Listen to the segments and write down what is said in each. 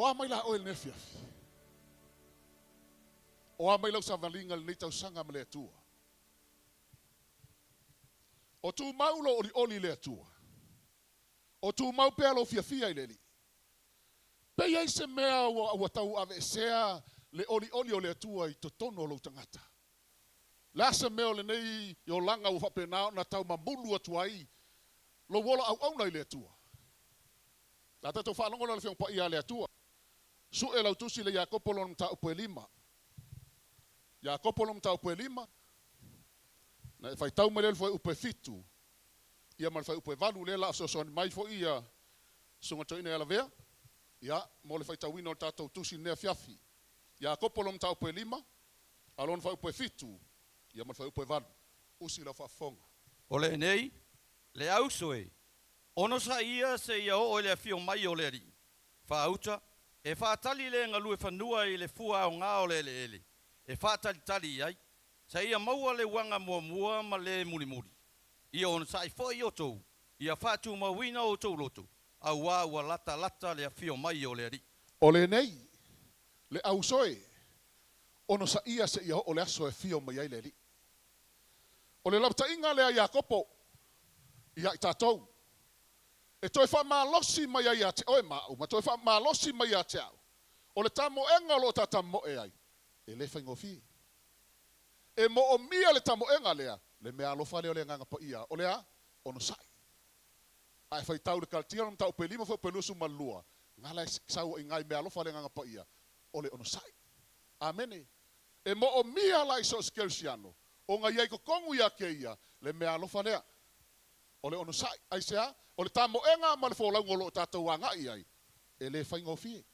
O amai la oil nefia. O amai lau sa valinga le tau sanga ma le atua. O tu mau lo oli le atua. O tu mau pea lo fia i leli. Pe iai se mea ua tau ave sea le oli o le atua i totono lo tangata. La se mea le nei i o langa ua whapenao na tau mamulu atua i. Lo wola au na i le atua. La tato whanongo na le whiong pa ia le atua. Su e lau tusi le Iakopo lo mta upo e lima. Iakopo lo mta upo e lima. Na e whai tau me le fwoi upo e fitu. Ia man fai upo e valu le la so ni mai fo ia. Sunga to ina e la vea. Ia, mo le fai tau ino tatou tusi nea fiafi. Iakopo lo mta upo e lima. Alon fai upo e fitu. Ia man fai upo e valu. Usi la whafonga. O le nei, le au soe. Ono sa ia se ia o le fio mai o le ri. Whaauta, e whaatali le ngalu e whanua i le fua o ngā o le ele. E whaatali tali ai. Sa ia maua le wanga mua ma le muri. Ia ono sa i fo i o tou. Ia whaatu mawina o tou loto. Au wā ua lata le fio mai o le ri. O le nei, le au soe. Ono sa ia se ia o le aso e fio mai ai le ri. O le lapta inga le a Iakopo. Ia i tātou. E toi wha malosi mai ai a te oe mau, ma toi wha malosi mai a te au. O le tamo enga lo ta tamo e ai, e le whaingo fi. E mo o mia le tamo enga lea, le mea alofa leo le nganga pa ia, o lea, ono sai. Ai whai tau le kaltia nam tau pe lima fo pe lusu malua, ngala sau i ngai mea alofa le nganga pa ia, o le ono sai. Amene. E mo o mia la iso skelsiano, o ngai ai ko kongu ia ke ia, le mea alofa lea. O le ono sai, ai sea, o le tamo enga ma le fōlau ngolo tātou wanga i ai. E le whaingo fie.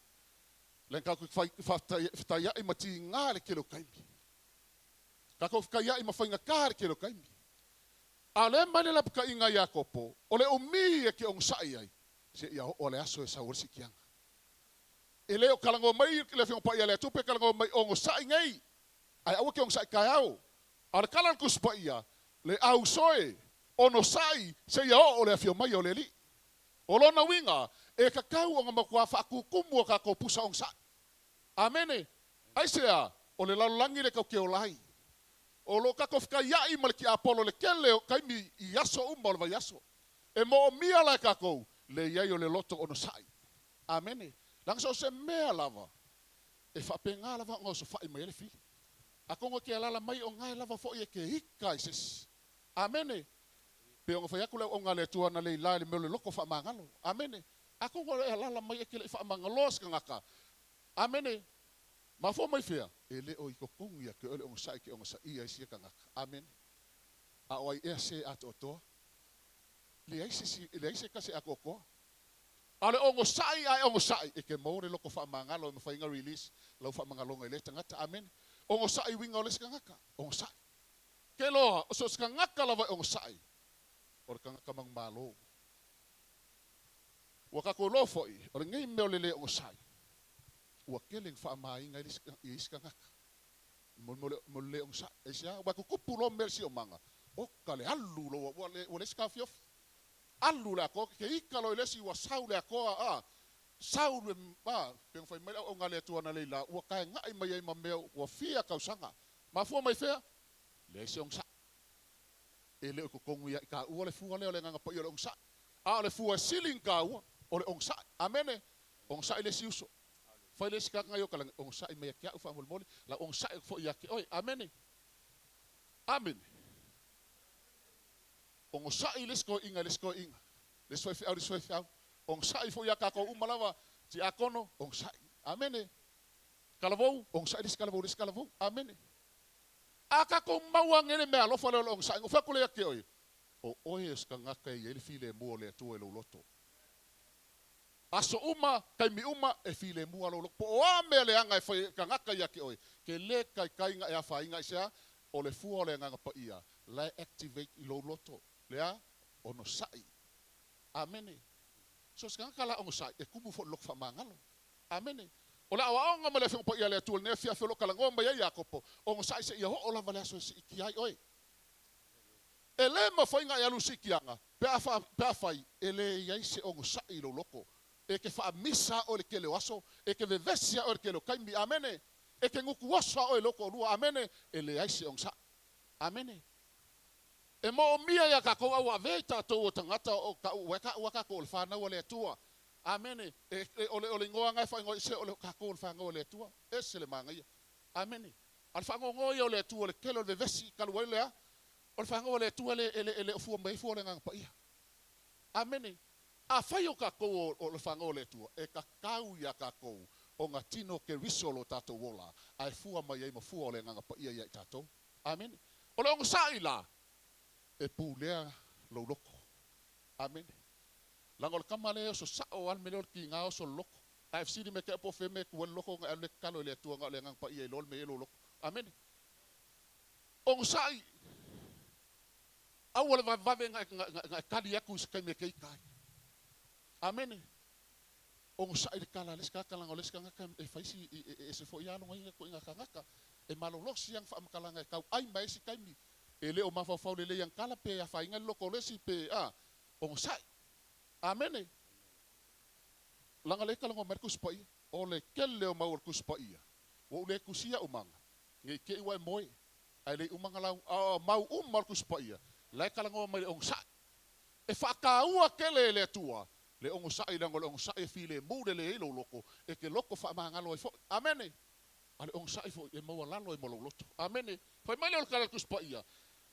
Le kako whataia i mati ngā le kelo kaimi. Kako whakaia i ma whainga kā le kelo kaimi. A le mane la puka inga Iakopo, o le umi e ke ong sai ai. Se ia o le aso e sa orisi kianga. E le o kalango mai le whiong pa ia le tupe kalango mai ongo sai ngai. Ai awa ke ong sai kai au. A le kalan kuspa ia, le au soe. Ono sai se ia o le afio mai o le li. O lona winga e kakau o ngama kua whaakukumu o kako pusa ong sai. Amene. Ai sea o le lalangi le kau ke o lai. O lo kako whikaiai ma le ki Apollo le kele o kaimi i yaso umma o le vai yaso. E mo o mia lai kako le iai o le loto ono sai. Amene. Langso se mea lava. E whapenga lava ngā so whai mai ele fili. A kongo ke alala mai o ngai lava fo i e ke hika ises. Amene. Pe o fa yakule o ngale tua na le la le mele loko fa mangalo. Amene. Ako ko e la mai e ke fa mangalo ska ngaka. Amene. Ma fo mai fea. E le o iko kungia ke ole o sai ke o sa ia isi ka ngaka. Amen. A o e se ato to. Le isi ka se ako ko. Ale o sai ai o sai e ke mo le loko fa mangalo me fa inga release lo fa mangalo ngai le tangata. Amen. O sai winga le ska ngaka. O sai. Ke lo so ska ngaka la o sai. O kanga kamang malo. Waka ko lo foi, o ngai me le o sai. Wa keleng fa mai ngai is kanga. Mo le o sai. Esa wa ko kupulo mersi o manga. O kale alu lo wa le skafio. Alu la ko ke ikalo le si wa saule ko a. Saule ba, peng fa mai o ngale tu na le la. Wa ka ngai mai ma me wa fia ka sanga. Ma fo mai fea. Le si o sai. E leo ko kongu ia ka ua le fua leo le nganga pa ia le ongsa. A le fua siling ka ua o le ongsa. Amene. Ongsa ile si uso. Fai le sika ngayo ka lang ongsa i mea kia ufa moli. La ongsa i fo ia ki. Oi, amene. Amen. Ongsa i lesko inga. Lesko i fiau. Ongsa i fo ia ka ko umalawa. Ti akono, ongsa i. Amene. Kalavou, ongsa i leskalavou. Amene. Aka ko mawang ene mea lo fale long sa ngofa ko le ke oi o oi ska ngaka i ele file mo le tu ele loto aso uma kai mi uma e file mo lo po o ame le anga e ka ngaka ya ke oi ke le kai nga ya fa inga sia o le fu o le nga pa ia la activate i lo loto le a ono sai amene so ska ngaka la ono sai e kubu fo lo fa mangalo amene. Ola awa nga male fo pa ia le tu ne fia fo lo kala ngomba ya Iakopo o sai se ia ho ola vale so ki ai oi ele ma foi nga ya lu sikianga pe afai ele ia se o sai lo loko e ke whaamisa o le ke leo aso, e ke vevesia o le ke leo kaimi, amene, e ke nguku osa o e loko rua, amene, e le aise ongsa, amene. E mo o mia ia kako au ave tātou o tangata o ka waka ko le whanau o le atua, amene, ole ngoa ngai whaingo se o le kako o le whanau o le atua, e se le mangaia, amene. Al whango ngoi o le atua le kelo le vevesi kalu ai lea, o le whanau o le atua le ofua mai fua le ngang pa ia, amene. A whai o kako o le whanau o le atua, e ka kau ia kako o ngā tino ke risolo tātou wola, ai fua mai ei ma fua o le ngang pa ia ia tātou, amene. O le onga sai la, e pūlea lauloko. Amen. Lango le kamale o so sao al melor ki ngā o so loko. A fsidi me ke po fe me kuwa loko ngā le kalo le atua ngā le ngang pa ia lol me elo loko. Amen. Ong sai. Awale vave ngā kadi aku se kai me kei kai. Amen. Ong sai le kala leska kalango leska ngaka e faisi e se fo ia longa inga ko inga kangaka. E malolosi yang fa makalanga kau ai mai si kai mi. E leo mafafau le yang kala pe a whainga loko lesi pe a ong sai. Amene. Langa le kalango merkus pa ia. O le kele o maur kus pa ia. O le kusia umanga. Nge ke iwa moe. Ai le umanga lau mau markus pa ia. Le kalango mai ong sai. E whakaua kele le tua. Le ong sai lango le ong sai file muude le ilo loko. E ke loko wha maangalo e fo. Amene. Ale ong sai fo e maua lalo e molo loto. Amene. Fai mai le o kala kus pa ia.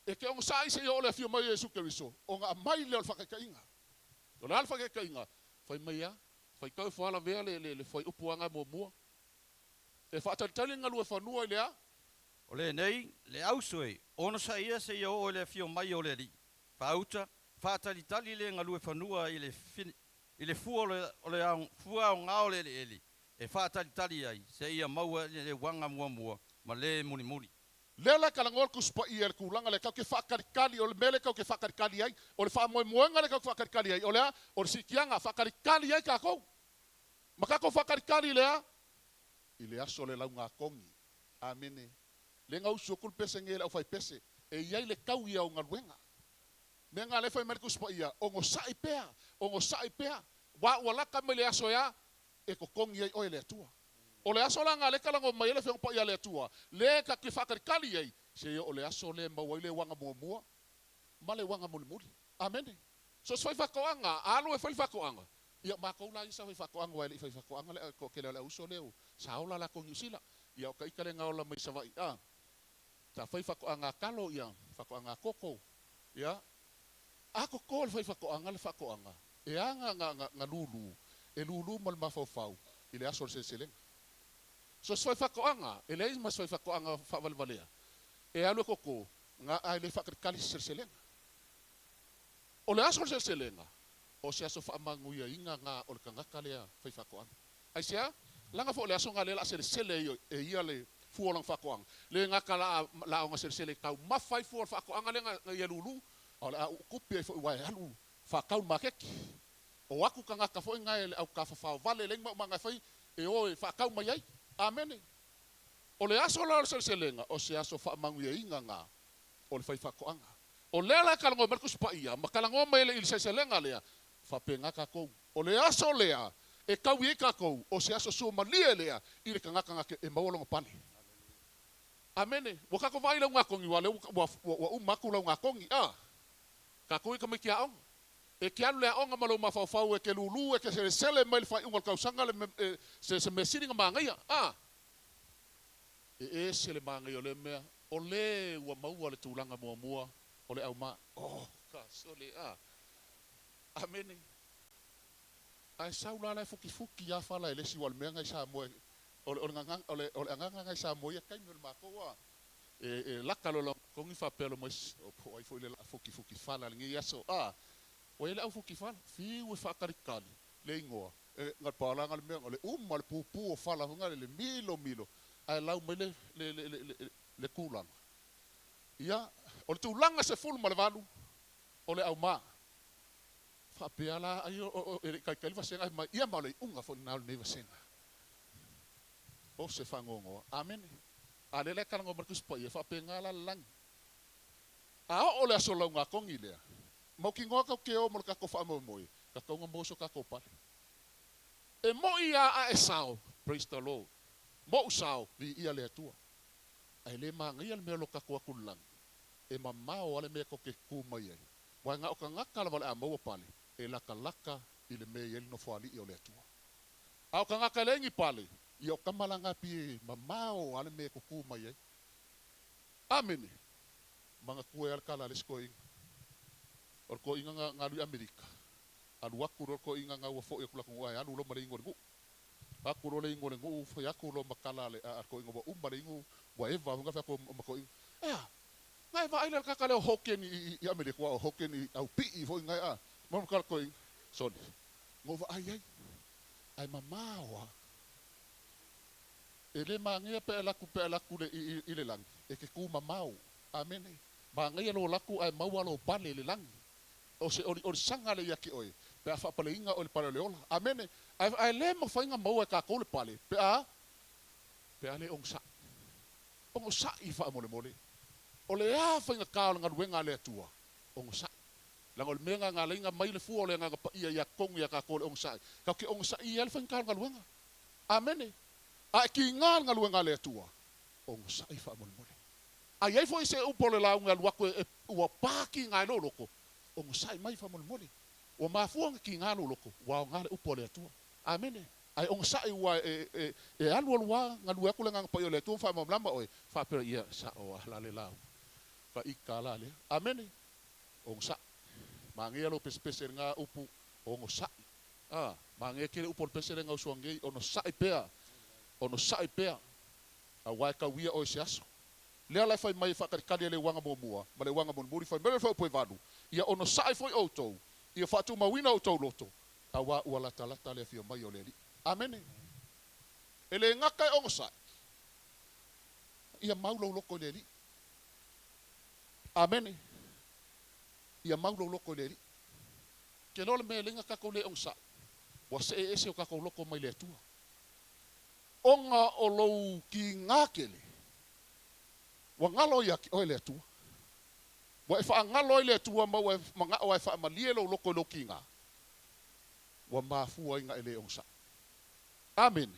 E ke ong sai se o le fio mai Jesu Keriso. O ngā mai le o whakakainga. O le alfa whakakainga. Whai mai a. Whai kau whala vea le whai upuanga mua. E whaatalitali ngalu e whanua i lea. O le nei, le ausoi, ono sa ia se ia o le fio mai o le ri. Whauta, whaatalitali le ngalu e whanua i le fua o le fua o ngā o le eli. E whaatalitali ai, se ia maua le wanga mua, ma le muni. Lela kalangol kuspa ia le kulanga le kau ke whakarikali o le mele kau ke whakarikali ai. O le whamoemoenga le kau ke whakarikali ai. O lea, o le sikianga whakarikali ai kako. Ma kako whakarikali lea. I le aso le lau ngā kongi. Amene. Le ngau sukul pese nge le au whai pese. E iai le kau ia o ngā ruenga. Me ngā le whai mele kuspa ia. Ongo sai pea. Wa walaka me le aso ia. E ko kongi ai oe le atua. O le aso langa le kalango mai le fiong pa ia le atua. Le ka ki whakarikali ai. Se o le aso le mawai le wanga mua. Ma le wanga muli. Amene. So swai whakoanga. Alo e whai whakoanga. Ia mako la isa whai whakoanga wai le whai whakoanga le ko kele le uso leo. Saola la ko ngiusila. Ia o ka ikale ngaola mai savai. Ta whai whakoanga kalo ia. Whakoanga koko. Ia. Ako ko le whai whakoanga le whakoanga. E anga nga lulu. E lulu mal mafau. Ile aso se selenga. So swai whakoanga, e leis ma swai whakoanga whawalwalea. E alu koko, ngā ai le whakarikali serselenga. O le aso serselenga, o se aso whaamanguia inga ngā o le kangaka lea whai whakoanga. Ai sea, langa fo le aso ngā lela sersele e ia le fuolang whakoanga. Le ngaka la o ngā sersele kau mawhai fuol whakoanga le ngā ia lulu, o le au kupi ai fo iwai alu whakau makeki. O aku kangaka fo inga e au ka whawhao vale le ngā mga whai, e o e whakau mai ai. Amene. O le aso la o serselenga, o se aso whaamanguia inga ngā, o le whai whakoanga. O lela kalango merkus pa ia, ma kalango mai le il serselenga lea, whapenga kakou. O le aso lea, e kau i kakou, o se aso sumalia lea, i le kangaka ngake e maolonga pane. Amene. Wakako vai lau ngakongi, wa umaku lau ngakongi, kakou i kamiki a onga. E ke anu lea onga malo mawhawhau e ke lulu e ke seresele mai le whai ungal kausanga le se mesiri nga mangaia. E se le mangaia o le mea. O le ua maua le tūlanga mua. O le au maa. Ka sole Amene. Ai saula lai fuki ya fala e lesi wal mea ngai sa moe. O le anganga ngai sa moe kai me le makoa. E lakalo la kongi whapelo moes. O po ai fo ile fuki fala le ngi aso. O ele au fuki fala, fiu e whakarikali, le ingoa. Ngat pālanga le mea, o le le pupu o fala hunga le milo. Ai lau mai le kūlanga. Ia, o le tūlanga se fulu ma le valu, o le au maa. Whapea la, ai o kai kaliwa senga, ia ma le unga fo nao le neiva senga. O se whangongoa. Amen. A le karango markus pa ia, whapea ngā la langi. O le aso lau ngā kongi lea. Mau ki ngoa kau ke o mo kako wha mo moi. Ka kau ngā moso kako pale. E mo ia a e sao. Praise the Lord. Mo sao vi ia le atua. Ai le mangia le mea lo kako akulang. E mamao ale mea ko ke kumai ai. Wa nga o ka ngaka la wale a maua pale. E laka laka i le mea yeli no fuali i o le atua. A o ka ngaka lengi pale. I o kamalanga pi mamao ale mea ko kumai ai. Amene. Mga kue al kala le sko inga. Or ko inga nga lui Amerika. Alu aku ro ko inga nga wafo e kula kungai alu lo mare ingo ngu. Aku ro le ingo ngu fo aku lo makala le ko ingo ba mare ingo wa eva nga fa ko mako ingo. Ngai va ila ka kale hoken i Amerika wa hoken i au pi fo ngai a. Mo kala ko ingo. Sorry. Ngo va ai. Ai mamawa. Ele mangia pe laku le i le lang. E ke ku mamau. Amen. Mangia lo laku ai mau lo pale le lang. O se o sanga le yaki oi. Pe a fa pale inga o le pale le ola. Amen. Ai le mo fa inga mau e ka ko le pale. Pe a le ongsa. Ongsa i fa mole. O le a fa inga ka nga wenga le tua. Ongsa. Langol menga nga le inga mai le fu o le nga pa ia kong ia ka ko le ongsa. Ka ke ongsa i el fa inga nga wenga. Amen. A ki ngal nga wenga le tua. Ongsa i fa mole. Ai ai foi se upole la unga luako e ua paki ngai lo loko. O sai mai fa mole. O mafuanga ki ngalo loko. Wa ngale upole atua. Amen. Ai on sai wa e alu wa ngalu aku lenga pa yo le tu fa mo lamba oi. Fa per ia sa o la le la. Fa ikala le. Amen. On sa. Mangia lo pespese nga upu on sa. Mangia kele upol pese nga usuange ono sai pea. Ono sai pea. A wa ka wia o siaso. Lea lai fai mai whakari le wanga mua, ma le wanga muri fai mere fai poe vanu. Ia ono sai foi outou, ia whatu mawina outou loto. A wā ua lata le fia mai o le li. Amene. Ele ngakai ongo sai. Ia maulo loko le li. Amene. Ia maulo loko le li. Ke nole me linga kako le ongo sai. Wa se e ese o kako loko mai le tua. Onga o lou ki ngakele. Wa ngalo ia ki oile atua. Wa e wha ngalo oile atua ma wa manga o e wha malie lo loko lo kinga. Wa mafua inga ele onsa. Amen.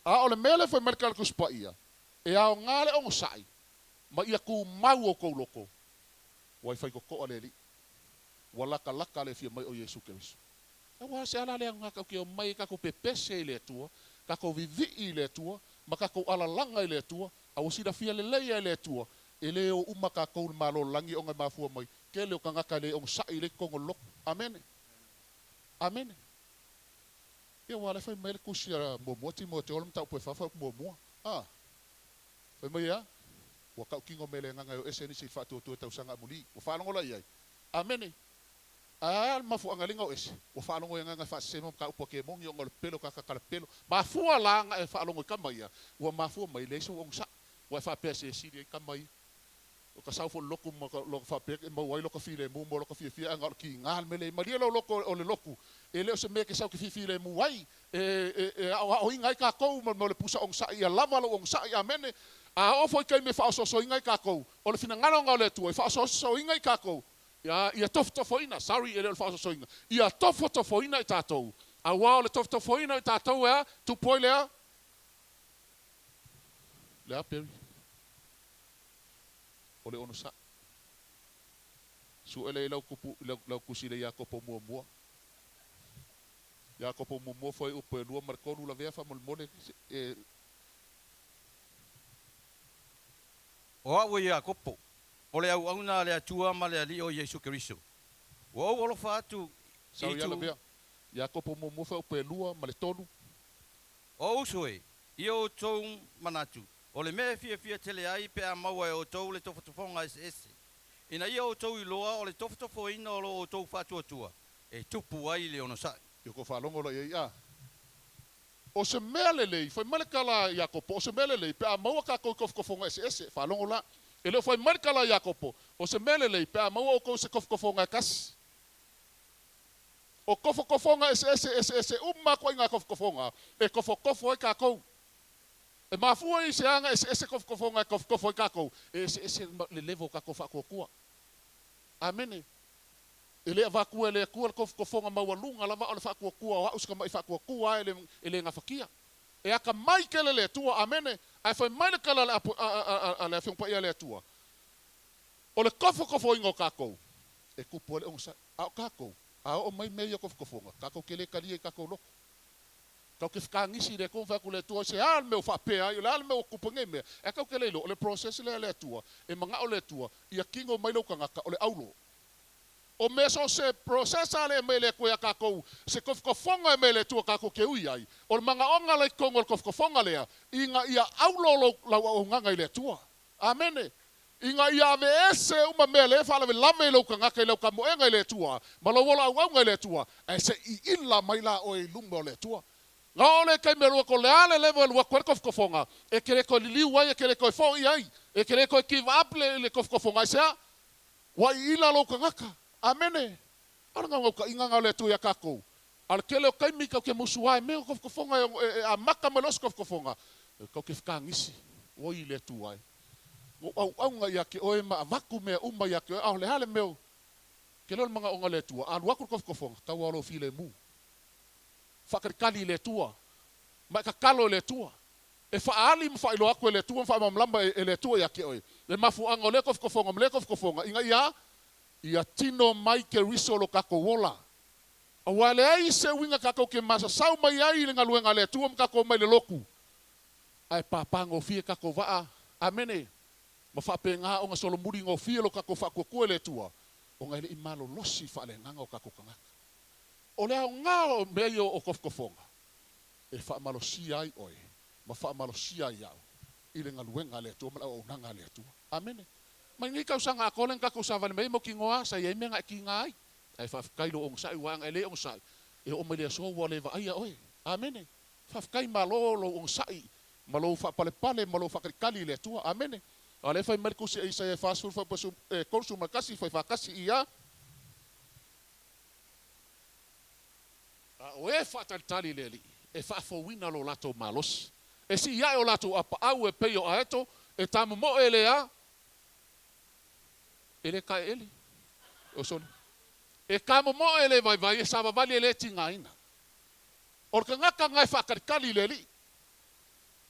A ole mele foi merkal kuspa ia. E a o ngale onsai. Ma ia ku mau o kou loko. Wa e whai koko aleli. Wa laka le fia mai o Yesu Keriso. E wa se ala lea ngaka ki o mai kako pepese ile atua. Kako vivi ile atua. Ma kako alalanga ile atua. A wasida fia le leia le tua e le o umaka ko malo langi o nga mafua mai ke le o kangaka le o sa ile ko ngolok. Amen. Amen. Ia wala fai mai le kusia mo Timoteo olm tau poe fafa mo. Fai mai ya. Wa ka kingo mele nga o eseni si fa to tau sanga muli. O fa longo la ia. Amen. Mafu angalinga o ese. O fa longo nga fa semo ka upo ke mong yo ngol pelo ka pelo. Mafua la nga e fa longo ka mai ya. Wa mafua mai le so ong sa. Wa fa pese si de kamai o ka saufo loku mo lo fa pe mo wai lo ka file mo lo ka fia ngal ki ngal mele maria lo loko o le loku e le o se me ke sau ki file mo wai o ingai ka ko mo le pusa ong sa ia lava lo ong sa ia mene a o foi kai me fa so ingai ka ko o le fina ngalo ngale tu e fa so ingai ka ko ia tofo ina sorry e le fa so ingai ia tofo ina tatou a wa le tofo ina tatou tu poilea le aperi ole ono sa su ele lau kusile Jakopo mua Jakopo mua foi upo e lua marconu la vea fa molmole O au Jakopo. Ole au auna le atua ma le ali o Yesu Keriso. O olo fatu sa ia la vea Jakopo mua foi upo e lua ma le tonu. O usoi io tou manatu. O le mea fia tele ai pe a maua e o tou le tofotofonga ese. Ina ia o tou iloa o le tofotofo ina o lo o tou fatuatua. E tupu ai le ono sai. Io ko whalongo la ia. O se mea lelei, foi malekala Jakopo, o se mea lelei, pe a maua ka kou kofofonga ese, whalongo la. E leo foi malekala Jakopo, o se mea lelei, pe a maua o kou se kofofonga kasi. O kofofonga ese, umma inga kofofonga, e kofo e ka kou. E mafua i se anga ese kofofonga kofo i kako. Ese le levo kako fa kokua. Amene. Ele avakua ele kua kofofonga maualunga lava ole fakua kua o auska mai fakua kua ele ngafakia. E aka mai kele le tua amene ai fai mai kala le apu ale fiong pa le tua. Ole kofo ingo kako. E kupo le onsa au kako. Au mai meia kofofonga. Kako kele kali kako lo. Kau ke ngisi le kon faku le tua se al meu fa pe ai le al meu kupo ngeme. E kau kele lo le process le tua. E manga ole tua ia kingo mai lo kanga ole aulo. O meso se processa le mele ko ya kako se kofofonga mele tua kako ke ui ai. O manga onga le kongo kofofonga le inga ia aulo la o nganga le tua. Amene. Inga ia me ese uma mele fa le lame lo kanga ke lo kamo enga le tua. Malo wola au le tua. E se I illa mai la o lumbo le tua. Nga ole kai me ko le ale level wa kofofonga. E kere ko liu ai e kere ko fo ai. E kere ko give up le kofofonga sa. Wa illa lo kanga. Amene. Ala ngau ka inga ngale tu ya kako. Al kele o kai mika ke musuai me kofofonga a maka melos kofofonga. Ko ke ngisi. O ile tu ai. Au nga ya ke oe ma vaku me uma ya ke au le hale meu. Ke lol manga onga le tua. Al waku kofofonga ka walo file mu. Fakari le tua. Ma ka kalo le tua. E fa ali mfa ilo aku le tua mfa mamlamba le tua ya ke oe. Le mafu anga le kofofonga inga ya ia tino mai ke risolo kako wola. A wale ai se winga kako ke masa sau mai ai le ngaluenga le tuam kako mai le loku. Ai papango fie kako waa. Amene. Ma fape nga onga solo muri ngo fie lo kako fako kue le tua. Onga ile imalo losi fa le nganga o kako kangaka. Ole au ngao meio o kofofonga. E fa malo si ai oi. Ma fa malo si ai au. Ile ngaluenga le tua mala o nanga le tua. Amene. Mai ngi kau sanga kolen ka ko savan mai mo kingoa sa ye me nga kingai ai fa kai lo ong sai wang ele ong sai e o mele so wole va ai oi amene fa kai malo lo ong sai malo fa pale malo fa kali le tua amene ale fa mer ko se ai sa fa sur fa pasu consumer kasi fa kasi ia o e fa tali leli e fa fo wina lo lato malos e si ia o lato apa au e peio aeto e tamu mo ele a ele ka ele o son e kamo mo ele vai e sava vale ele tinga ina or ka ngaka ngai fa kali leli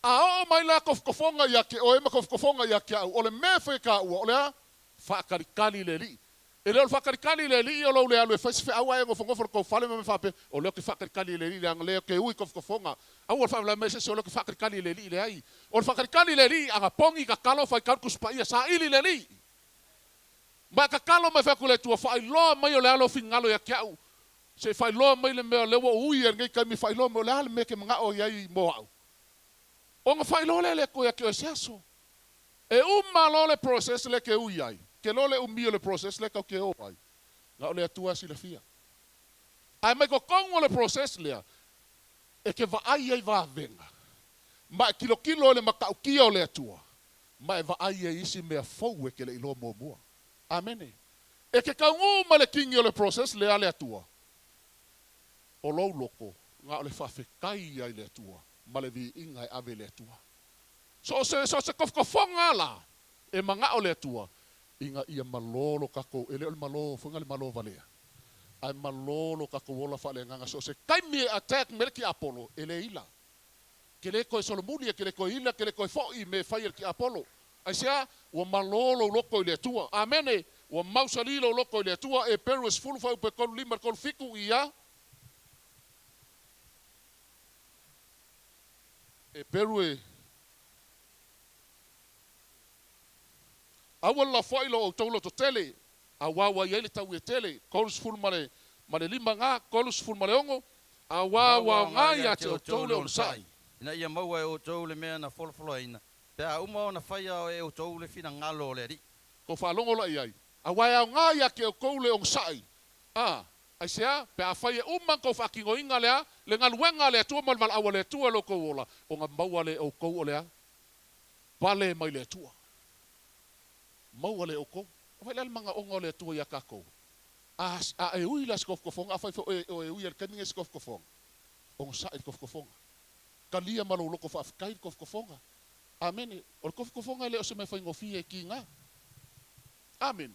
a o mai la kofofonga ya ke o e kofofonga ya ke o le me fe ka o le fa kali leli ele o fa kali leli o le alo fa se awa e ngofongo for ko fale me fa pe o le ke fa kali leli le angle ke ui kofofonga a o fa la me se o le ke fa kali leli le ai o fa kali leli anga pongi ka kalo fa ka kuspa ia sa ili leli. Ma ka kalo mai fa kule tua fa lo mai o le alo fingalo ya kiau. Se fa lo mai le me le wo ui ngai ka mi fa lo mo le me ke mga o yai mo au. O nga fa lo le ko ya ke seaso. E lo le process le ke ui ai. Ke lo le le process le ka ke o ai. Nga le tua si le fia. Ai mai ko kongo le process le. E ke va ai va venga. Ma kilo le makau kio le tua. Ma va ai isi me fo e ke le ilo mo mo. Amene. E ke kaungu ma le kingi o le process le ale atua. O lou loko, nga o le whawhekai ai le atua. Ma le vi ingai ave le atua. So se kofofonga la, e manga o le atua. Inga ia malolo kako, ele o le malo, funga le malo valea. Ai malolo kako wola whale nganga. So se kai me attack me ki Apollo, ele ila. Ke le koe Solomoni, ke le koe ila, ke le koe foi me whaia ki Apollo. Ai sea, ua malolo loko i le atua. Amene, ua mausalilo loko i le atua. E peru es fulu fau pe kolu lima kolu fiku ia. E peru e. Awa la fai lo o taulo to tele. Awawa i ele tau e tele. Kolus fulu male lima ngā. Kolus fulu male ongo. Awawa ngā ia te o taulo o sai. Ina ia maua e o taulo mea na folofolo ina. Pea uma ona whaia e o tau le fina ngalo le ri. Ko whalongo la iai. A wai au ngā ia ke o koule o sai. Ai sea, pea whaia uma ko whakingo inga lea, le ngaluenga lea tua malmal awa lea tua lo kou ola. O ngā maua le o kou o lea. Pale mai lea tua. Maua le o kou. O wai lea manga onga lea tua ia kako. A e ui la skofkofonga, a whai o e ui al kaninga skofkofonga. O sai skofkofonga. Ka lia malo loko whaafikai skofkofonga. Amen. O kofofonga le o se me fai ngofie ki nga. Amen.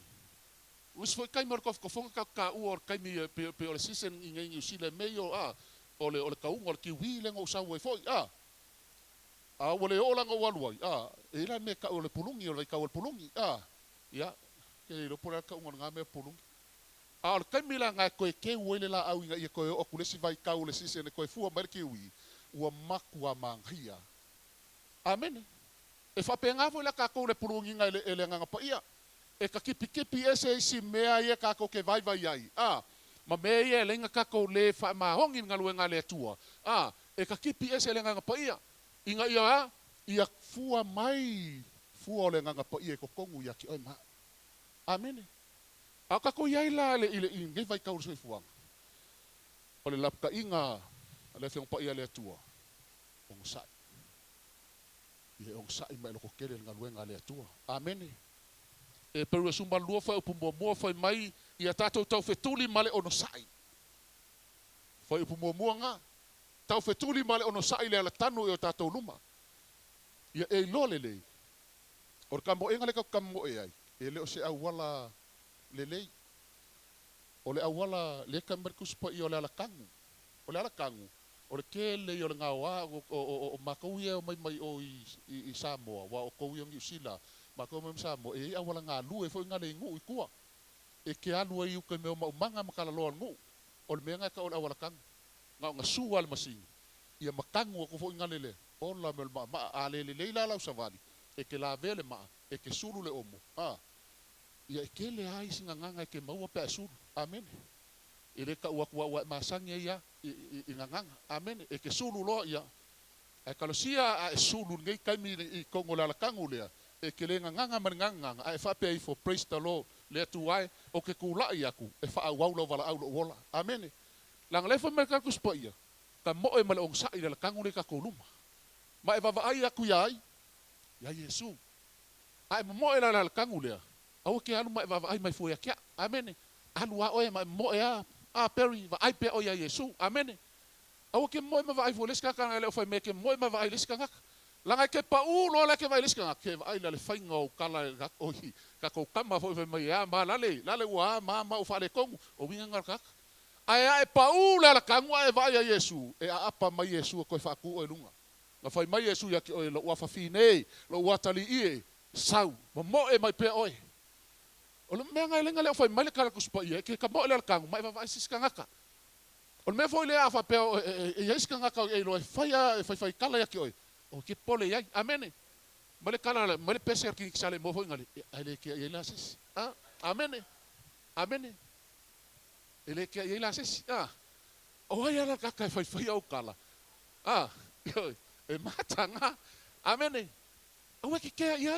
Us foi kai mer ko fonga ka u or kai mi pe o season i ngai usile meio ole ka un or ki wile ngo sa foi ole ola ngo walwai ila me ka ole pulungi ole ka ole pulungi ya ke lo pura ka un nga me pulungi al kai mila nga ko ke wele la au nga ko o kulesi vai ka ole season ko fu mer ki wi ua maku a manghia amen e fa penga vo la ka ko le pulungi nga ele nga pa ia e ka kipi ese si mea ia ka ko ke vai ai ma me ia lenga ka ko le fa ma hongi nga luenga le tua e ka kipi ese lenga nga pa ia inga ia fua mai fua le nga pa ia ko kongu ia ki oi ma amen a ka ko ia ila le ile ngai vai ka urso fuang ole lap ka inga le fe pa ia le tua ong sai ia ong sai mai lo ko kele nga luenga le tua amen e peru sumba lua fa upu mo fa mai ia tatou tau fetuli male ono sai fa upu mo nga tau fetuli male ono sai le ala tanu e tatou luma ia e lole le or kambo engale ka kambo e ai e le o se awala le ole awala le kamerkus pa i ole ala kangu ole kele ole ngawa o makauia mai o i Samoa wa o kouia ngi usila mako mem Samoa e awala nga lu e foi nga le ngu i kua e ke anu ai uke me o manga makala loa ngu ole menga ka ole awala kangu nga sual masing ia makangu ko foi nga le ola mel ma ale le la savali e ke la vele ma e ke sulu le omo ia e ke le ai singa nganga e ke maua pe sulu amen ile ka wa masangi ia i nganga amen e ke sulu lo ia e kalosia e sulu ngai kaimi i kongo la kangu le e ke le nganga nganga e fa pe for praise the Lord le tuai o ke kula ia ku e fa wa lo wala au wola amen lang le fa merka ku spa ia ka mo e mal ong sa i la kangu le ka koluma ma e va ai aku ia Yesu ai mo e la kangu le au ke anu ma e va ai mai foi kia amen anu a o mo e peri va ai pe o ia Yesu amen au ke mo e va ai foi leska ka le fa me ke mo e va ai leska ngak langa ke pa u lo la ke vai leska ngak ke ai le fainga o kala ngak o hi ka ko kama foi me ya ma lale wa ma o fa le kongu o winga ngak ai pa u la kangu e va ia Yesu e apa mai Yesu ko fa ku o lunga ma fai mai Yesu ya ki o lo wa fa fine lo wa tali ie sau mo e mai pe oi o le mea ngai lenga leo fai mai le kala kuspa ia ke ka mo le kangu mai va siska ngaka o le mea foi le afa pe e siska ngaka e lo fai kala ya ki oi o ke pole ia amen ma le kala ma le pese ki sale mo foi ngali ele ke ia la sis amen ele ke ia la sis o ia la kaka fai au kala e matanga amen o ke ia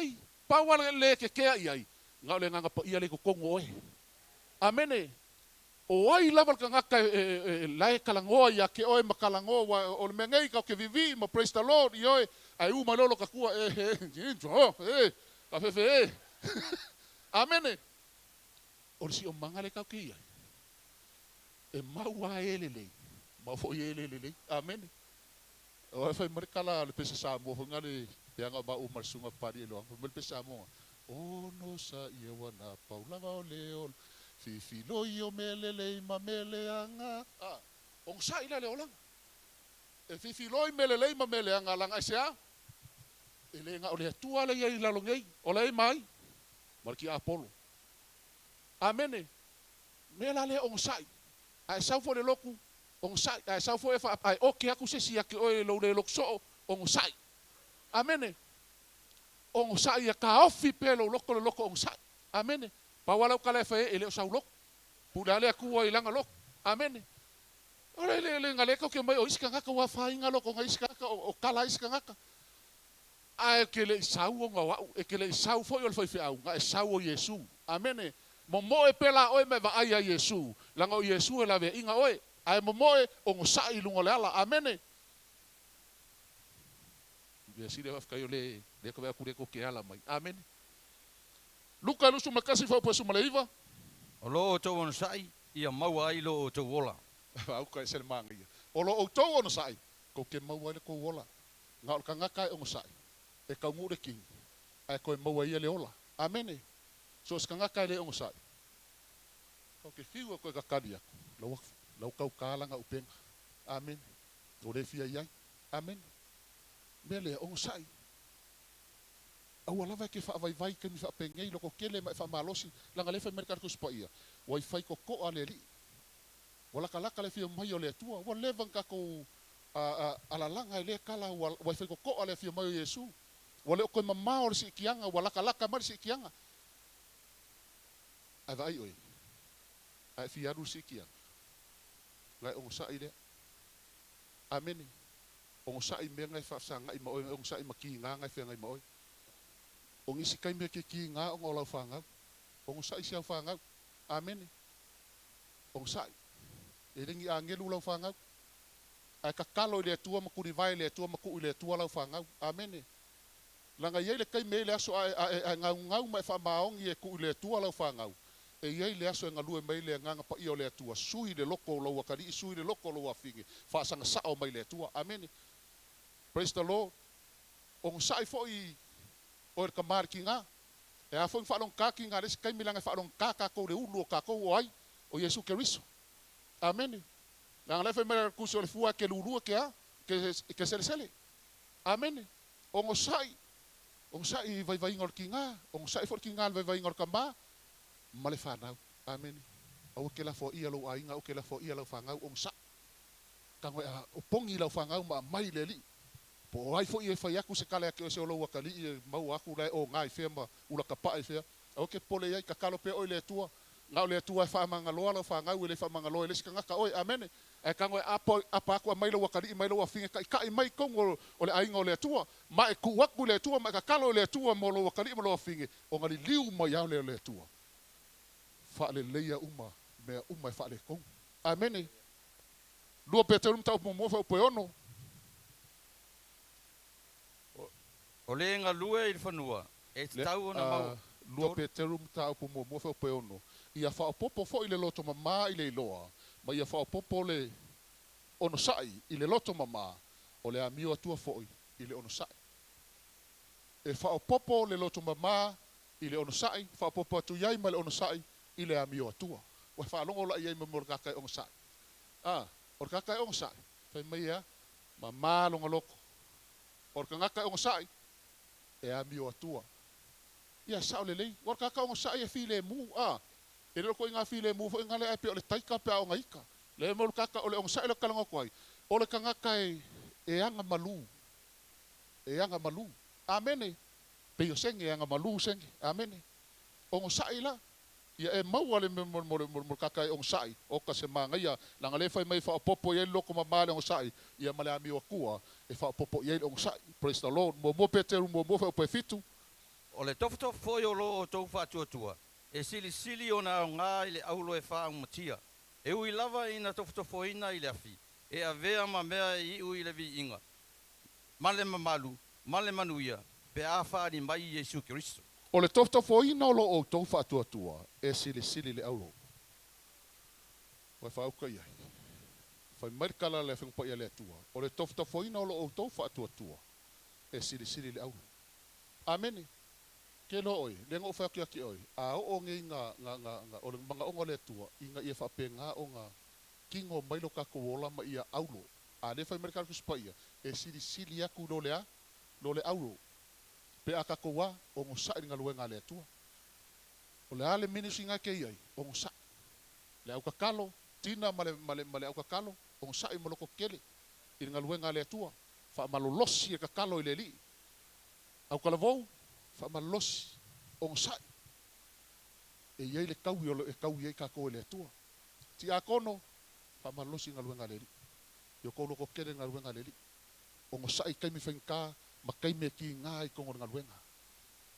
pa wala le ke ia nga le nga pa ia le ko kongo e amene o ai lava ka nga ka lai kalango ya ke oi makalango wa o mengai ka ke vivi mo praise the Lord yo ai u malolo ka kua ka fefe amene o si o mangale ka ki e maua elele ma fo elele amene o fa markala le pesa sa mo ngale ya nga ba u marsunga pari lo mo pesa mo ono sa ia wana paulanga o leo fifilo io melele ma meleanga ong sa ila leolanga e fifilo melele ma meleanga langa sia ele nga ole tua le ia ila longei ole mai marki apolo amene mela le ong sa ai sa fo le loku ong sa ai sa fo e fa ai o ke aku se sia ke o lo le lokso ong sa amene ong sa ia ka ofi pelo loko ong sa amen pa wala kala fa ele o sa lok pudale aku wa ilanga lok amen ore le ngale ko ke mai o iska ngaka wa fa inga loko nga iska ka o kala iska ngaka ai ke le sa u nga wa e ke le sa fo yo fa au nga sa o Yesu amen mo e pela o me va ai Yesu langa o Yesu la ve inga oi ai mo e ong sa ilungo le ala amen si le afka yo le ko va kure ko ke ala mai amen luka lu suma kasi fa po suma leiva o lo to on sai ia mau ai lo to wola au ka sel mangi o lo to on sai ko ke mau ai ko wola nga ka nga kai on sai e ka ngure king ai ko mau ai le ola amen so ska nga kai le on sai Ko ke fiu ko ka kadia. Lau kau kalanga upenga. Amen. O le fia iai. Amen. Mele o sai. Au lava ke fa vai ke mi fa pengei loko kele mai fa malosi langa le fa merkar ku spa ia. Wai fai ko ko ale li. Wala kala le fia mai o le tua. Wa levan ka ko ala langa le kala wai fai ko ale fia mai Yesu. Wale ko mama o si kianga wala kala mai si kianga. Ai vai oi. Ai fia ru si kianga. Ngai o sai le. Amen. O sai me ngai fa sanga i mo o sai maki nga ngai fa ngai mo. O ngisi kai me ki nga o lau fanga. O sai sia fanga. Amen. O sai. E ringi angelu lau fanga. Ai ka kalo le tua makuri vai le tua maku le tua lau fanga. Amen. Langa ye le kai me le aso ai ngau mai fa maong ye ku le tua lau fanga. E ye le aso ngalu mai le nganga pa io le tua sui le loko lo wakari sui le loko lo afingi fa sanga sa o mai le tua. Amen. Praise the Lord. O sai foi o ka markinga. E a foi fa long ka kinga le kai milanga fa long ka ko le ulu ka ko ai o Yesu Kristo. Amen. Langa le fa mer ku so le fua ke lulu ke a ke sele. Amen. O sai vai ngor kinga, o sai for kinga vai ngor kamba. Male fanau. Amen. Au ke la fo ia lo ainga o ke la fo ia lo fangau o sa. Kango o pongi lo fangau ma mai le li. Po ai fo ia fa yaku se kala ke se lo wakali mau aku lai o ngai fe ma ula kapa fe. O ke pole ai ka kalo pe o le tua. Ngau le tua fa manga lo fangau le fa manga lo le ska ngaka oi amen. E kango apa aku mai lo wakali mai lo afinga kai mai kongo o le ainga o le tua. Ma e ku waku le tua ma ka kalo le tua mo lo wakali mo lo afinga. O ngali liu mai ya le tua. Fa le leia uma me uma fa le kong. Amen. Lua Peterum tau mo fa poiono. O le nga lue i whanua. E tau ona mau. Lua Peterum tau mo fa poiono. Ia fa popo fo i le loto mama i le loa. Ma ia fa popo le ono sai i le loto mama. O le amio atua fo i le ono sai. E fa popo le loto mama i le ono sai. Fa popo atu yai ma le ono sai. Ile amio atua. Wa fa longo la ia mo ka o sai. O ka o sai. Fa mai mama longo loko. O ka o sai. E amio atua. Ia sa le lei. O ka o sai e file mu. E lo ko inga file mu fo inga le pe o le taika pe o ngaika. Le mo ka o le o sai le kalanga koi. O le ka e anga malu. E anga malu. Amen. Pe yo senge anga malu senge. Amen. O sai la. Ia e mau ale mo kakai o sai o ka se manga ia langa le fai mai fa popo ye loko mamale o sai ia male ami o kua e fa popo ye o sai. Praise the Lord. Mo Peteru mo fa pe fitu o le tofto foi o lo o tou fa tua e sili ona nga ile aulo e fa matia e ui lava ina tofto foi na ile afi e avea ma mea i ui le vi inga male mamalu male manuia pe afa ni mai Yesu Kristo. o le tofta foi na lo o tou fa tua e sili le aulo wa fa ka ia fa markala le feng pa ia le tua o le tofta foi na lo o tou fa tua e sili le aulo. Amen. Ke lo oi le ngo fa ki oi a o ngi nga o le manga o le tua inga ia fa penga o nga kingo mai lo ka ko ola ma ia aulo a le fa markala ku spa ia e sili aku lo le aulo pe aka ko wa o ngo sa nga luenga le tua o le ale ministry nga ke ai o ngo sa le au kakalo tina male au kakalo o ngo sa mo loko kele i nga luenga le tua fa malolosi e kakalo i le li au kalavou fa malolosi o ngo sa e ye le kau yo e kau ye ka ko le tua ti akono fa malolosi nga luenga le li yo ko loko kele nga luenga le li o ngo sa i kai mi fenka ma kai me ki ngai ko ngor ngalwenga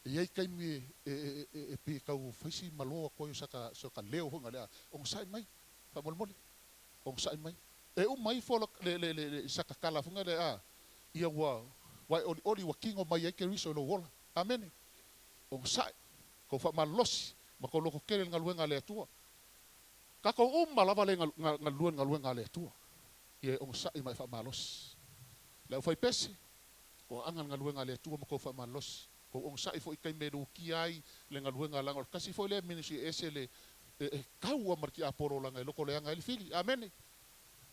e ai kai me e pe kau faisi malo ko yo saka leo ho ngala on sai mai fa mol on sai mai e o mai fo le saka kala funga le ia wa oli wa kingo mai ai ke riso lo wola. Amen. On sai ko fa malos ma ko lo ko kele ngalwenga le tua ka ko lava le ngalwenga le tua ye on sai mai fa malos le fa pesi o angan ngaluenga le tua mo fa malos ko on sai fo ikai meru ki ai le ngaluenga langol kasi fo le ministry ese le kaua mar ki apolo langa loko leanga ili fili. Amen.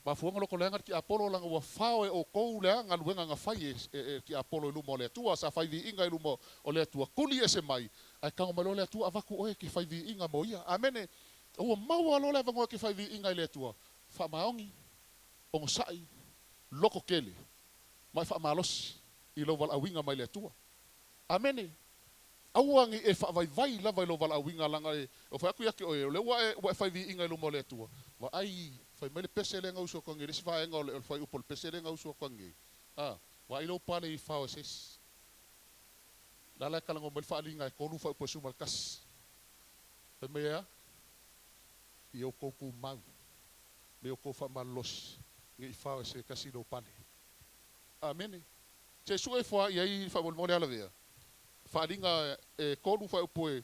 Ma fuanga loko leanga ki apolo langa wa fao o kou leanga luenga nga fai ki apolo lumo le tua sa fai vi inga lumo o le tua kuli ese mai. Ai kanga malo le tua avaku oe ki fai vi inga mo ia. Amen. O maua lo le vangoa ki fai vi inga le tua. Fa maongi. O sai. Loko kele. Mai fa malos. I lo wal awinga mai le tua. Amen. Awangi e fa vai lava lo wal awinga langa e o fa aku yake o le wa fai vi inga lumo le tua. Wa ai fai mele pese le ngauso ko ngiri fa enga o fai upol pese le ngauso ko ngi. Wa ilo pale I fa ses. Lala kala ngomel fa linga ko lu fa upo sumal kas. Fai mea I o ko ku mau. Me o ko fa malos ngi fa se kasi lo pale. Amen. Se sue fa I fa mo le ala vea. Fa linga ko lu fa upo e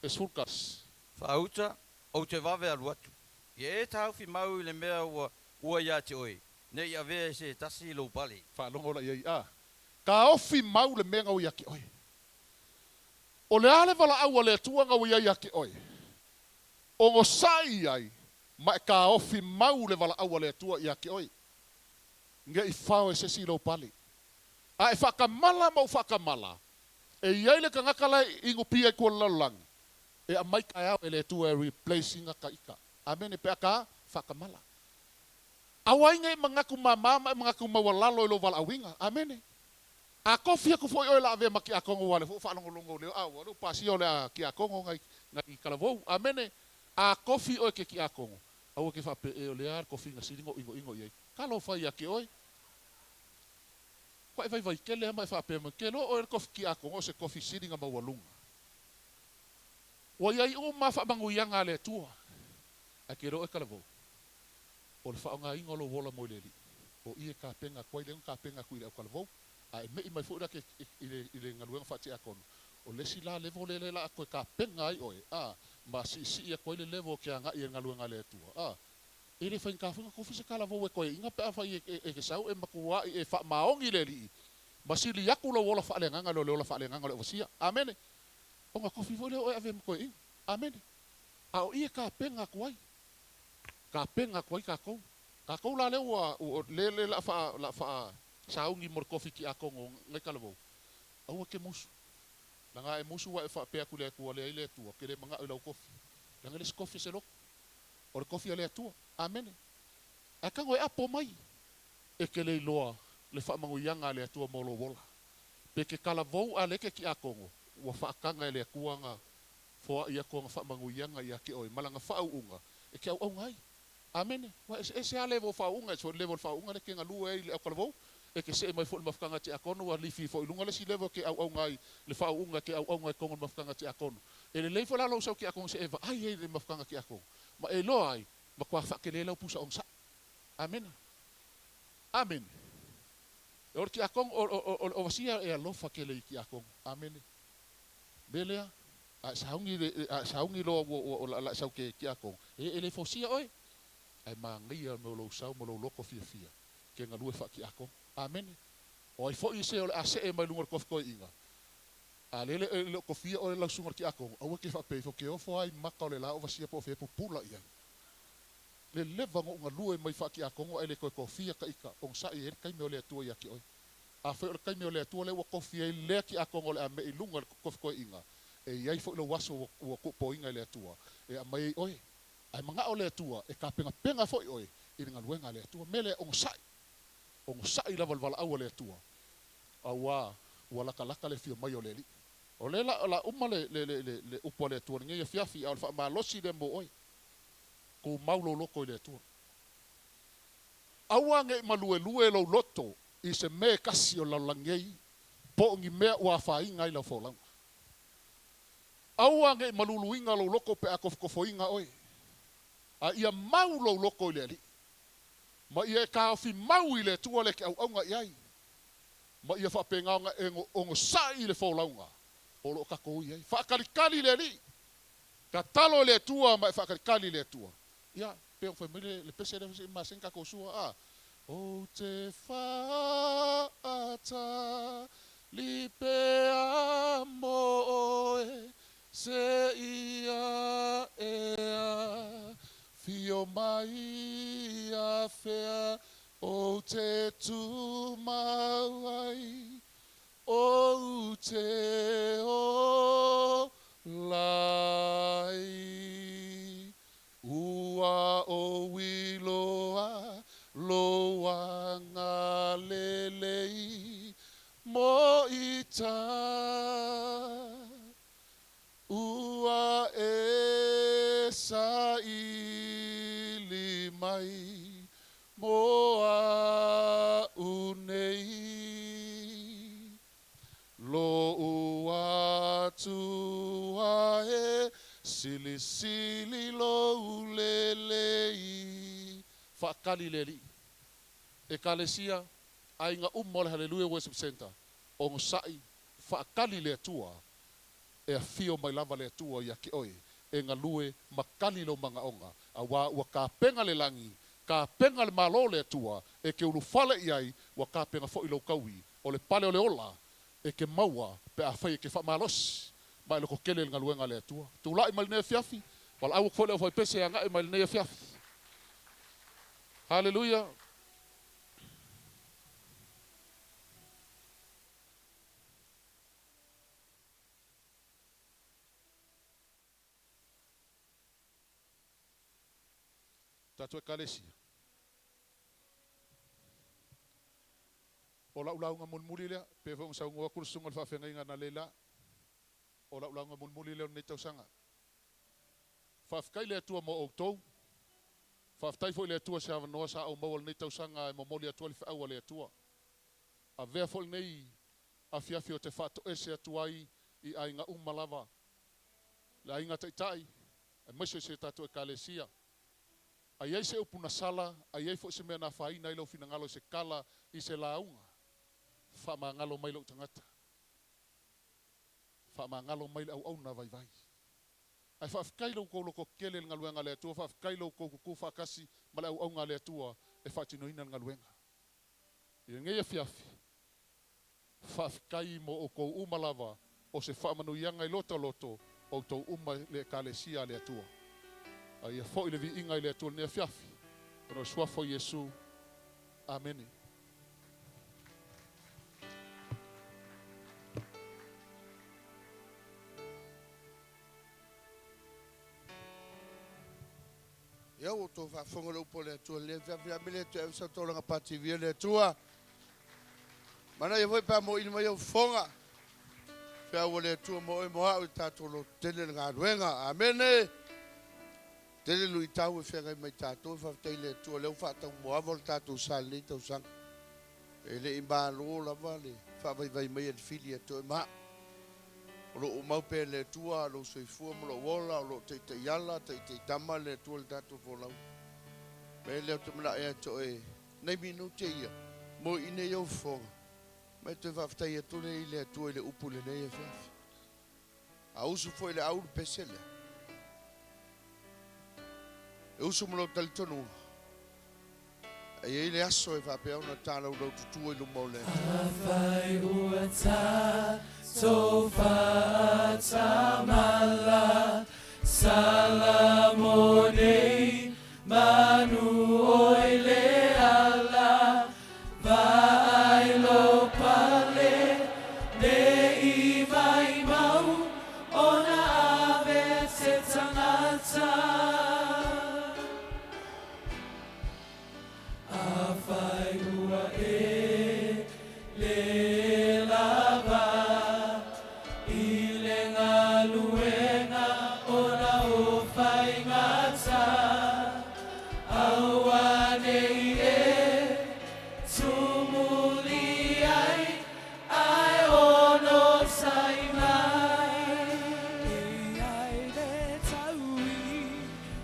sulkas. Whauta, o te wawe alu atu. Ie tau fi mau le mea ua ia te oe. Nei a vea se tasi lo pale. Fa longo la iai Ka ofi mau le menga o yaki oe. O le ale wala au le tuanga o iai yaki oe. O ngo sai ai, ma ka ofi mau le wala au le tua yaki oe. Nge I fao se si lo pale. E whakamala mau whakamala. E iai le ka ngakala ingo pia kua lalangi. E a mai kai au le tua replacing a ka ika. Amen. E pe ka whakamala. Awainga mangaku mamama mangaku mawalalo lo wala awinga. Amen. A kofi aku foi ola ave maki akongo wale fo fa longo le awa lo pasi ola ki akongo ngai kalavou. Amen. A kofi o ke ki akongo. Awa ke fa pe e ole ar kofi nga silingo ingo ye. Kalo fa ya ke oi. Ko e vai ke le mai fa pe ma ke lo o kofi ki akongo se kofi silinga mawalunga. Wa ia o ma fa mangu yanga le tua. A ke ro e kalavou. O le whaonga ingo lo wola mo le li. O ie ka penga koe le ka penga kui le au kalavou. A me I mai fuura ke I le ngaluenga whati akono. O le si la levo le la koe ka penga ai oe. Ma si ia koe le levo ke anga I ngaluenga le tua. E le whain ka whunga kofi se kalavou e koe. Inga pe awhai e ke sau e makua e wha maongi le li. Ma si li aku lo wola whaale nganga lo wola whaale nganga le wasia. Amen. O nga kofi vole oe ave mkoe inga. Amen. A o ie ka penga koe. Ka penga koe ka kou. Ka kou la lewa le la fa saungi mor kofi ki akongo ngai kalavou. Aua ke musu. Langa e musu wa e fa pe aku le aku le ile tua ke le manga o lau kofi. Langa le kofi se lo. O le kofi le tua. Amen. A kango e apo mai. E ke le loa le fa mangu yanga le tua molo wola. Pe ke kalavou a le ke ki akongo. Wa fa kanga le kuanga fo ia ko fa mangu yanga ia ke oi malanga fa unga. E ke au ngai. Amen. Wa ese a level fa unga so level fa unga le ke ngalu e le kalavou. E ke se mai fo mafkanga te akono wa lifi fo lunga le si level ke au ngai le fa unga ke au ngai kongo mafkanga te akono. E le level la lo so ke akono se eva ai e le mafkanga ke akono. Ma e lo ai ma kwa fa ke le lo pusa on sa. Amen. Amen. E or ki akono o vasia e lo fa ke le ki akono. Amen. Belea a saungi lo la sau ke ki akono. E le fosia oi. Ai ma ngia mo lo sau mo lo loko fia ke ngalue fa ki akono. Amen. O ai fo I se o ase e mai lungar kof ko inga. A lele le kofia o la sungar ki ako. O ke fa pe fo ke o fo ai maka o le la o vasia po fe pula ia. Le leva ngo ngalue mai fa ki ako o ele ko kofia ka ika. On sa I kai me o le tua ia ki oi. A fe o kai me o le tua le wa kofia le ki ako o le a me I lungar kof ko inga. E ai fo lo waso o ko po inga le tua. E a mai oi. Ai manga o le tua e ka penga fo oi. I ngalue nga le tua mele on sa o sai la val au le tua awa wala kalaka le fio mai o le li o le la uma le upo le tua ngai fiafi al fa ma losi de mo oi ko maulo loko le tua awa ngai malue lo loto I se me kasi o la langei po ngi me wa fa inga I la folang awa ngai maluluinga lo loko pe akof kofoinga oi a ia maulo loko le li ma ia ka fi mau I le tua le ke au nga iai ma ia fa penga nga ongo sai le fo launga o lo ka ko iai fa kalikali le li ka talo le tua ma fa kalikali le tua ia pe fa mele le pese de ma senka ko sua o te fa ata li pe amo se ia e o mai a fea o te tumawai o te o lai ua o wiloa loa ngā lelei mo ita ua e sa ili mai moa unei lo ua tua e sili sili lo ulelei whakali leli e kalesia ai ngā umole hallelujah worship center o ngosai whakali le tua e a fio mai lava le tua ia ki oe e ngā lue makali lo mga onga a wā ua ka penga le langi ka penga le malo le tua e ke ulu fale iai wa ka penga fo ilo kaui o le pale o le ola e ke maua pe a whai e ke whamalos mai loko kele ngā luenga le tua tu lai mai ne fiafi wala au fo le fo pese anga e mai ne fiafi hallelujah. Tatu e kalesia. O la ulaunga mulmuli lea, pe fong sa unga kursunga fa fenga inga na lela. O la ulaunga mulmuli lea nei tausanga. Fafkai lea tua mo outou. Faftai fo lea tua sa noa sa au mawal nei tausanga e momoli atua li fa awa lea tua. A vea fo nei a fiafi o te fato ese atuai I a inga umalava. La inga taitai. E meso se tatu e kalesia. Ai se upuna sala, ai fo se mena fai na ilo finangalo se kala I se launga. Fa mangalo mai lo tangata. Fa mangalo mai au na vai vai. Ai fa kailo ko loko kele ngaluenga le tua, fa kailo ko ku fa kasi mala au nga le tua e fa tino ina ngaluenga. Ia ngai fiafi. Fa kai mo o ko umalava o se fa manu yanga I loto o to uma le kalesia le tua. Ai fo ile vi inga ile tua ne fiafi. Ono swa fo Yesu. Amen. Ia o tō whafonga rau po le atua le whiawhia mele tu e sa tōranga pati via le atua. Mana ia voi pā mo ina mai au whonga. Whia o le atua mo e moa o tātou lo tele ngā ruenga. Amene. Tele lui tau e whiangai mai tātou e whawhtei le atua. Leo whatau moa vol tātou sa le tau sang. E le imba lo lava le whawai vai mai at fili atua e maa. O lo mau pe le tua lo soifua mo lo wola o lo te yala te tama le tua le tatu folau. Pe le te mana e to e nei minute ia mo ine yo fonga. Me te whaftai e tole I le tua le upu le nei e whiafi. A usu foi le auru pesele. E usu mo lo talitonu. E le aso e whapea ona tāna o lo tutua I lo mau le. Awhai ua tā tō whātamala Salamone manu oi le ala Vailo pale ne I vai mau Ona ave te tangata Awhai ua e le lava I le ngā luenga ona o whai ngata Aua nei e tumuli ai ono sai mai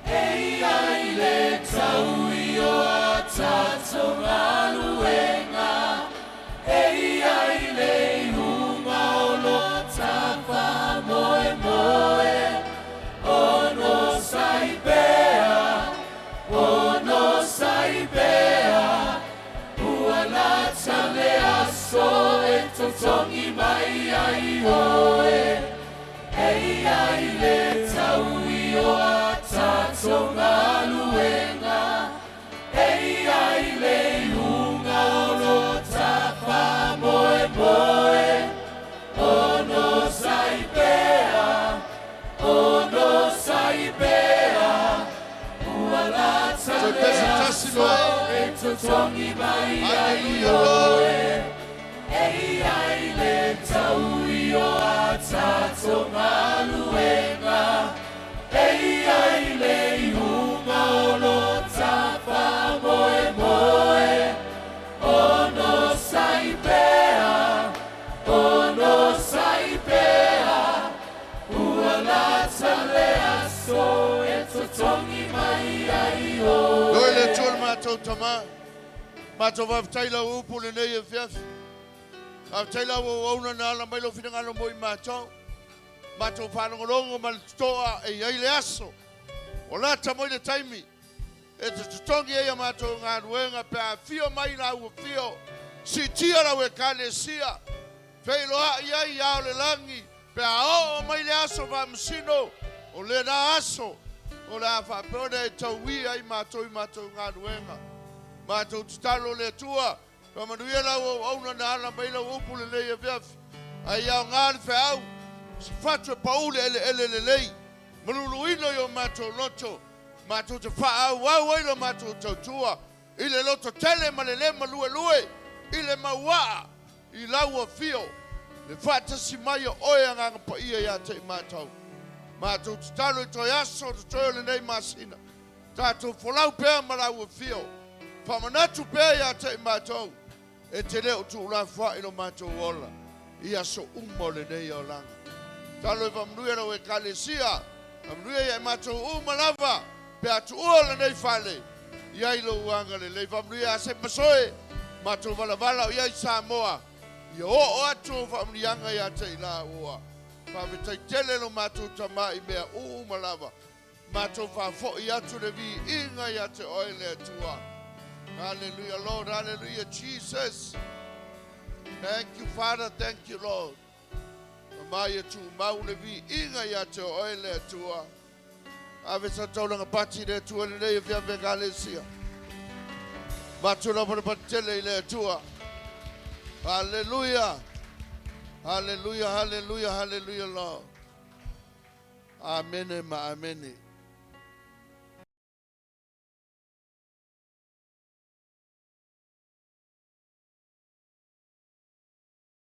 E ai le taui o a tatou ngā luenga E ai le hunga o lo tapa moe moe Ono sai bea Ua na tale aso e totongi mai ai hoe E ai le taui o a tatou ngā luenga tongi mai ai Hallelujah, oe. Ei ai le tau I o a tatonga luenga. Ei ai le iunga o lo tapa moe moe. Ono saipea, ono saipea. Ua lata le aso e totongi mai ai oe. Doi le tūl mātou tama. Mātou waftaila upu le nei e fiafi. Waftaila o auna na ala mailo whingalo mo I mātou. Mātou whanongolongo ma le tutoa e iai le aso. O lata mo I le taimi. E te tutongi e a mātou ngā ruenga pe a fio mai la ua fio. Si tia la ue kane sia. Whailoa iai ao le langi. Pe a o mai le aso wa msino. O le na aso. O le a whapone e tau wi ai mātou I mātou ngā ruenga. Mātou tutalo le tua. Ka manuia la o auna na ala maila upu le lei e veafi. Ai au ngāri whau. Si fatu e paule ele le lei. Malulu ino yo mātou loto. Mātou te whaau au ailo mātou tau tua. I le loto tele ma le malue lue. I le maua. I laua fio. Le whatasi mai o oe nganga pa ia ia te mātou. Mātou tutalo I toi aso te toi le nei masina. Tātou wholau pēr ma laua fio. Whamanatu pēr ia te mātou. E te leo tu la wha ino mātou ola. I aso umo le nei o langa. Talo I whamnuia rau e kalesia. Whamnuia I mātou umalava. Pe atu ua le nei whale. Iai lo uanga le lei whamnuia ase masoe. Mātou vala o iai Samoa. I o atu whamnianga ia te ila ua. Whawetai tele no mātou tamai mea umalava. Mātou whafo I atu le vi inga ia te oile atua. Hallelujah, Lord. Hallelujah, Jesus. Thank you, Father. Thank you, Lord. Maya tu maule vi inga ia te oile atua. Ave sa taulanga pati le atua le nei via vegalesia. Matula para patele le atua. Hallelujah. Hallelujah, hallelujah, hallelujah, Lord. Amen, amen.